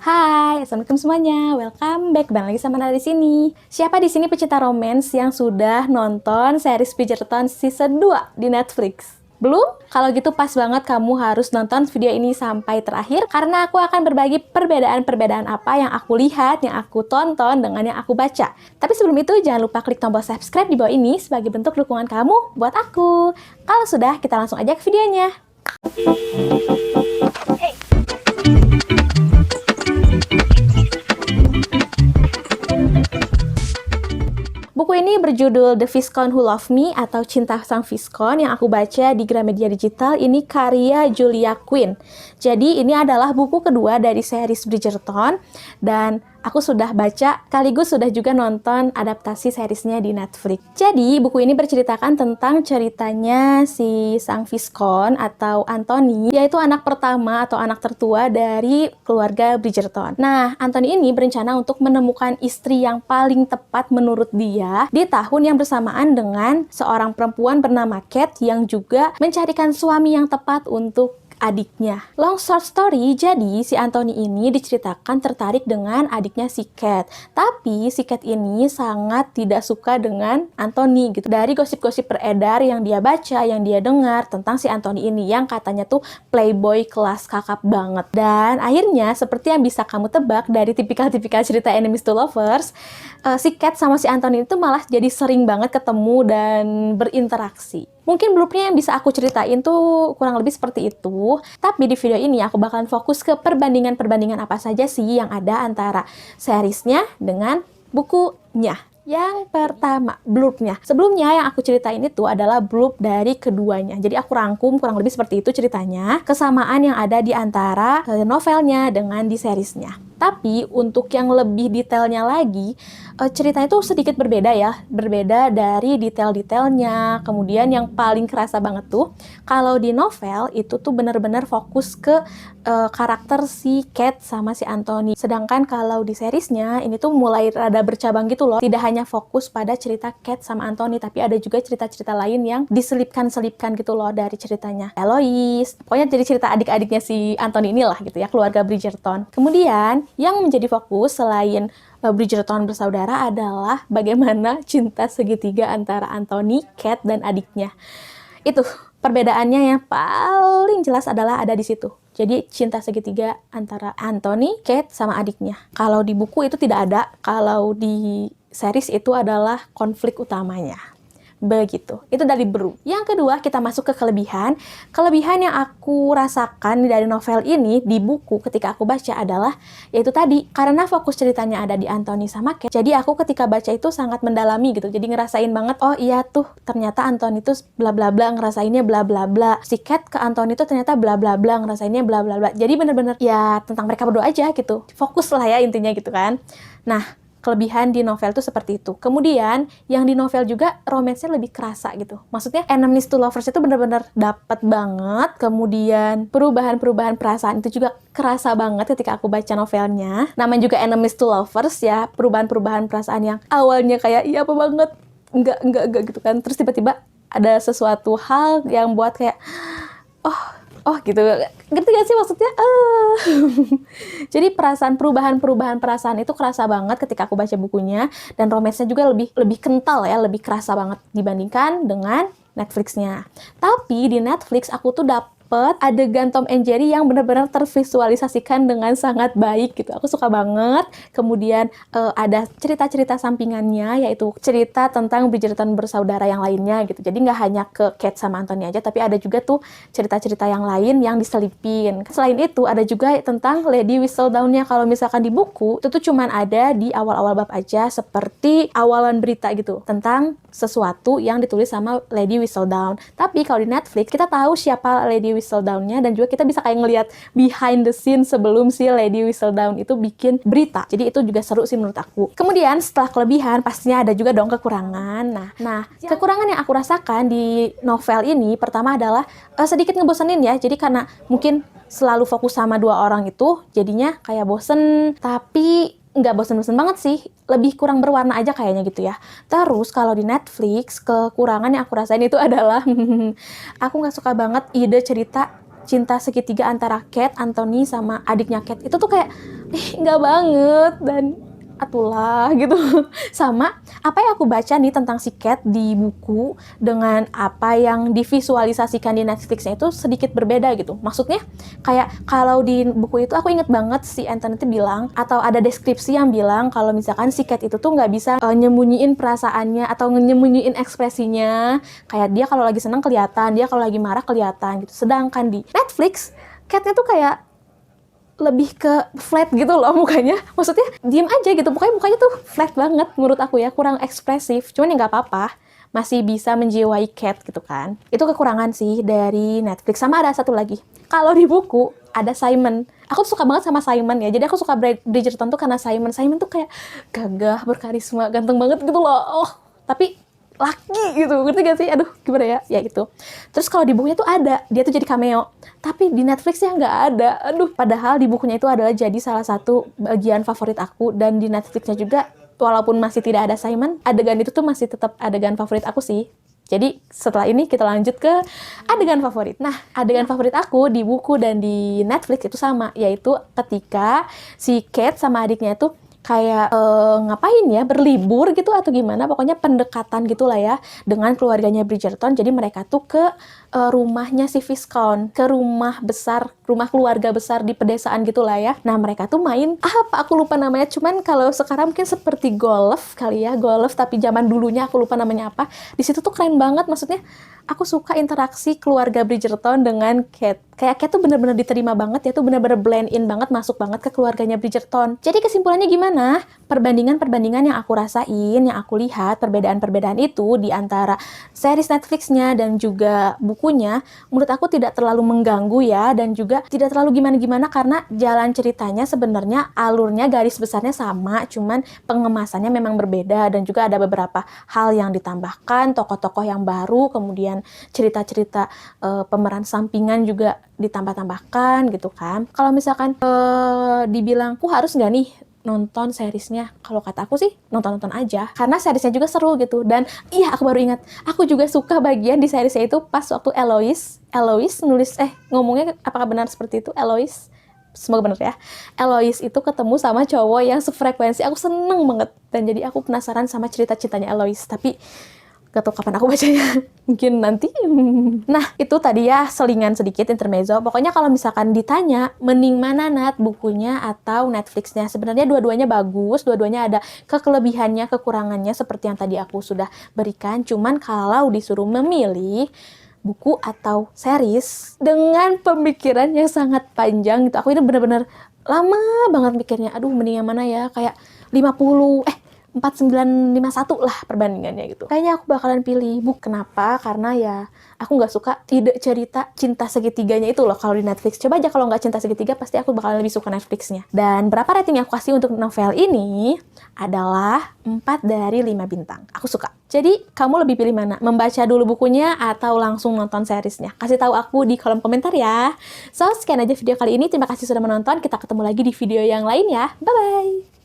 Hai, assalamualaikum semuanya. Welcome back. Balik lagi sama Nara di sini. Siapa di sini pecinta romance yang sudah nonton series Bridgerton season 2 di Netflix? Belum? Kalau gitu pas banget kamu harus nonton video ini sampai terakhir karena aku akan berbagi perbedaan-perbedaan apa yang aku lihat, yang aku tonton dengan yang aku baca. Tapi sebelum itu jangan lupa klik tombol subscribe di bawah ini sebagai bentuk dukungan kamu buat aku. Kalau sudah, kita langsung aja ke videonya. Buku ini berjudul The Viscount Who Loved Me atau Cinta Sang Viscount yang aku baca di Gramedia Digital. Ini karya Julia Quinn. Jadi ini adalah buku kedua dari series Bridgerton dan aku sudah baca, sekaligus sudah juga nonton adaptasi seriesnya di Netflix. Jadi, buku ini berceritakan tentang ceritanya si Sang Viscount atau Anthony, yaitu anak pertama atau anak tertua dari keluarga Bridgerton. Nah, Anthony ini berencana untuk menemukan istri yang paling tepat menurut dia di tahun yang bersamaan dengan seorang perempuan bernama Kate yang juga mencarikan suami yang tepat untuk adiknya. Long short story, jadi si Anthony ini diceritakan tertarik dengan adiknya si Kate. Tapi si Kate ini sangat tidak suka dengan Anthony gitu. Dari gosip-gosip beredar yang dia baca, yang dia dengar tentang si Anthony ini yang katanya tuh playboy kelas kakap banget. Dan akhirnya seperti yang bisa kamu tebak dari tipikal-tipikal cerita enemies to lovers, si Kate sama si Anthony itu malah jadi sering banget ketemu dan berinteraksi. Mungkin blueprintnya yang bisa aku ceritain tuh kurang lebih seperti itu. Tapi di video ini aku bakalan fokus ke perbandingan-perbandingan apa saja sih yang ada antara seriesnya dengan bukunya. Yang pertama, blurbnya. Sebelumnya yang aku ceritain itu adalah blurb dari keduanya. Jadi aku rangkum kurang lebih seperti itu ceritanya. Kesamaan yang ada di antara novelnya dengan di seriesnya. Tapi untuk yang lebih detailnya lagi, ceritanya itu sedikit berbeda ya. Berbeda dari detail-detailnya. Kemudian yang paling kerasa banget tuh, kalau di novel itu tuh benar-benar fokus ke karakter si Kate sama si Anthony. Sedangkan kalau di seriesnya, ini tuh mulai rada bercabang gitu loh. Tidak hanya fokus pada cerita Kate sama Anthony, tapi ada juga cerita-cerita lain yang diselipkan-selipkan gitu loh dari ceritanya Eloise. Pokoknya jadi cerita adik-adiknya si Anthony inilah gitu ya, keluarga Bridgerton. Kemudian yang menjadi fokus selain Bridgerton bersaudara adalah bagaimana cinta segitiga antara Anthony, Kate, dan adiknya. Itu perbedaannya yang paling jelas adalah ada di situ. Jadi cinta segitiga antara Anthony, Kate, sama adiknya. Kalau di buku itu tidak ada, kalau di series itu adalah konflik utamanya. Begitu. Itu dari Bru. Yang kedua, kita masuk ke kelebihan. Kelebihan yang aku rasakan dari novel ini di buku ketika aku baca adalah yaitu tadi, karena fokus ceritanya ada di Anthony sama Kate. Jadi aku ketika baca itu sangat mendalami gitu. Jadi ngerasain banget, oh iya tuh ternyata Anthony itu bla bla bla, ngerasainnya bla bla bla. Si Kate ke Anthony itu ternyata bla bla bla, ngerasainnya bla bla bla. Jadi bener-bener ya tentang mereka berdua aja gitu. Fokus lah ya intinya gitu kan. Nah, kelebihan di novel tuh seperti itu. Kemudian yang di novel juga romansnya lebih kerasa gitu. Maksudnya enemies to lovers itu benar-benar dapat banget. Kemudian perubahan-perubahan perasaan itu juga kerasa banget ketika aku baca novelnya. Namanya juga enemies to lovers ya, perubahan-perubahan perasaan yang awalnya kayak iya apa banget, enggak gitu kan. Terus tiba-tiba ada sesuatu hal yang buat kayak oh gitu, ngerti gak sih maksudnya? Jadi perubahan-perubahan perasaan itu kerasa banget ketika aku baca bukunya, dan romansnya juga lebih kental ya, lebih kerasa banget dibandingkan dengan Netflix-nya. Tapi di Netflix aku tuh dapet adegan Tom and Jerry yang benar-benar tervisualisasikan dengan sangat baik gitu. Aku suka banget. Kemudian ada cerita-cerita sampingannya, yaitu cerita tentang Bridgerton bersaudara yang lainnya gitu. Jadi nggak hanya ke Kate sama Anthony aja, tapi ada juga tuh cerita-cerita yang lain yang diselipin. Selain itu ada juga tentang Lady Whistledown-nya. Kalau misalkan di buku itu tuh cuman ada di awal-awal bab aja, seperti awalan berita gitu tentang sesuatu yang ditulis sama Lady Whistledown. Tapi kalau di Netflix kita tahu siapa Lady Whistledown-nya, dan juga kita bisa kayak ngelihat behind the scene sebelum si Lady Whistledown itu bikin berita. Jadi itu juga seru sih menurut aku. Kemudian setelah kelebihan pastinya ada juga dong kekurangan. Nah, kekurangan yang aku rasakan di novel ini pertama adalah sedikit ngebosenin ya. Jadi karena mungkin selalu fokus sama dua orang itu, jadinya kayak bosen. Tapi nggak bosen-bosen banget sih, lebih kurang berwarna aja kayaknya gitu ya. Terus kalau di Netflix, kekurangan yang aku rasain itu adalah aku nggak suka banget ide cerita cinta segitiga antara Cat, Anthony, sama adiknya Cat. Itu tuh kayak, nggak banget, dan atulah gitu. Sama apa yang aku baca nih tentang si Cat di buku dengan apa yang divisualisasikan di Netflixnya itu sedikit berbeda gitu. Maksudnya kayak kalau di buku itu aku inget banget si Anthony itu bilang, atau ada deskripsi yang bilang kalau misalkan si Cat itu tuh nggak bisa nyembunyiin perasaannya atau nyembunyiin ekspresinya. Kayak dia kalau lagi senang kelihatan, dia kalau lagi marah kelihatan gitu. Sedangkan di Netflix, Catnya tuh kayak lebih ke flat gitu loh mukanya. Maksudnya diem aja gitu, mukanya tuh flat banget menurut aku ya, kurang ekspresif. Cuman ya nggak apa-apa, masih bisa menjiwai Cat gitu kan. Itu kekurangan sih dari Netflix. Sama ada satu lagi, kalau di buku ada Simon. Aku suka banget sama Simon ya, jadi aku suka Bridgerton tuh karena Simon tuh kayak gagah, berkarisma, ganteng banget gitu loh. Tapi laki gitu, ngerti gak sih? Aduh, gimana ya? Ya gitu. Terus kalau di bukunya tuh ada, dia tuh jadi cameo. Tapi di Netflix ya nggak ada. Aduh, padahal di bukunya itu adalah jadi salah satu bagian favorit aku. Dan di Netflixnya juga, walaupun masih tidak ada Simon, adegan itu tuh masih tetap adegan favorit aku sih. Jadi setelah ini kita lanjut ke adegan favorit. Nah, adegan favorit aku di buku dan di Netflix itu sama, yaitu ketika si Cat sama adiknya itu kayak ngapain ya, berlibur gitu atau gimana, pokoknya pendekatan gitulah ya dengan keluarganya Bridgerton. Jadi mereka tuh ke rumahnya si Viscount, ke rumah keluarga besar di pedesaan gitulah ya. Nah mereka tuh main apa aku lupa namanya, cuman kalau sekarang mungkin seperti golf kali ya, golf, tapi zaman dulunya aku lupa namanya apa. Di situ tuh keren banget, maksudnya aku suka interaksi keluarga Bridgerton dengan Cat. Kayak Cat tuh bener-bener diterima banget ya, tuh bener-bener blend in banget, masuk banget ke keluarganya Bridgerton. Jadi kesimpulannya gimana? Perbandingan yang aku rasain, yang aku lihat, perbedaan-perbedaan itu di antara series Netflixnya dan juga bukunya, menurut aku tidak terlalu mengganggu ya, dan juga tidak terlalu gimana-gimana karena jalan ceritanya sebenarnya alurnya, garis besarnya sama, cuman pengemasannya memang berbeda, dan juga ada beberapa hal yang ditambahkan, tokoh-tokoh yang baru, kemudian cerita-cerita pemeran sampingan juga ditambah-tambahkan gitu kan. Kalau misalkan dibilang aku harus nggak nih nonton seriesnya, kalau kata aku sih nonton-nonton aja, karena seriesnya juga seru gitu. Dan iya, aku baru ingat, aku juga suka bagian di seriesnya itu pas waktu Eloise nulis, ngomongnya apakah benar seperti itu, Eloise, semoga benar ya, Eloise itu ketemu sama cowok yang sefrekuensi. Aku seneng banget, dan jadi aku penasaran sama cerita-ceritanya Eloise, tapi gak tau kapan aku bacanya, mungkin nanti. Nah, itu tadi ya selingan sedikit intermezzo. Pokoknya kalau misalkan ditanya, mending mana Nat, bukunya atau Netflixnya? Sebenarnya dua-duanya bagus, dua-duanya ada kelebihannya, kekurangannya seperti yang tadi aku sudah berikan. Cuman kalau disuruh memilih buku atau series dengan pemikiran yang sangat panjang gitu, aku ini bener-bener lama banget mikirnya. Aduh, mending yang mana ya? Kayak 4951 lah perbandingannya gitu. Kayaknya aku bakalan pilih buku. Kenapa? Karena ya aku nggak suka ide cerita cinta segitiganya itu loh kalau di Netflix. Coba aja kalau nggak cinta segitiga, pasti aku bakalan lebih suka Netflixnya. Dan berapa rating yang aku kasih untuk novel ini adalah 4 dari 5 bintang. Aku suka. Jadi kamu lebih pilih mana? Membaca dulu bukunya atau langsung nonton seriesnya? Kasih tahu aku di kolom komentar ya. So, sekian aja video kali ini. Terima kasih sudah menonton. Kita ketemu lagi di video yang lain ya. Bye-bye!